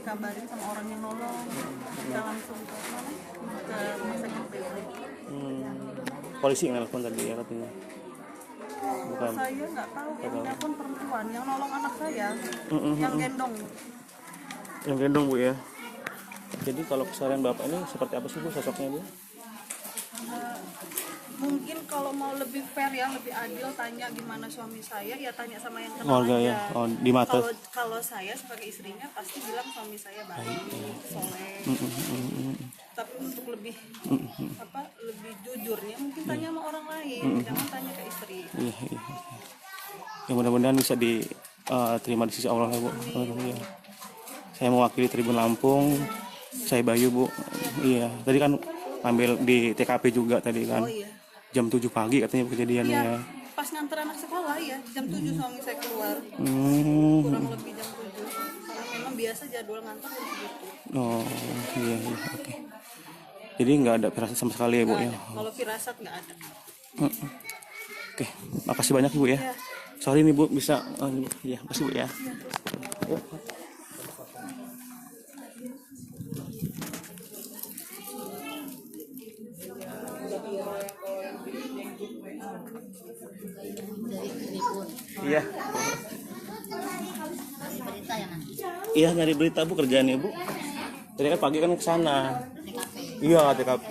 dikabarin sama orang yang nolong, kita langsung ke rumah sakit BANDAR. Polisi yang nelfon tadi ya katanya. Bukan. Saya nggak tahu, yang nelfon perempuan yang nolong anak saya, yang gendong. Yang gendong Bu ya. Jadi kalau kesalahan Bapak ini seperti apa sih Bu sosoknya Bu? Mungkin kalau mau lebih fair ya, lebih adil, tanya gimana suami saya, ya tanya sama yang kenal Keluarga aja. ya. Oh, di mata. Kalau saya sebagai istrinya pasti bilang suami saya baik, soleh. Tapi untuk lebih lebih jujurnya mungkin tanya sama orang lain, jangan tanya ke istri. Iya. Ya mudah-mudahan bisa diterima di sisi Allah ya Bu. Ya. Saya mewakili Tribun Lampung. Saya Bayu Bu. Iya. Tadi kan ambil di TKP juga tadi kan. Oh iya. Jam 7 pagi katanya kejadiannya Iya, ya. pas nganter anak sekolah ya, jam 7 suami saya keluar. Kurang lebih jam 7. Karena memang biasa jadwal nganter jam segitu. Oh iya oke. Jadi nggak ada firasat sama sekali ya Bu ya. Kalau firasat nggak ada. Oke, makasih banyak Ibu ya. Sorry nih Bu bisa ya, makasih Bu ya. Yuk. Iya. Berita ya nanti. Iya nyari berita Bu kerjaannya Bu. Jadi kan pagi kan ke sana. TKP. Iya TKP.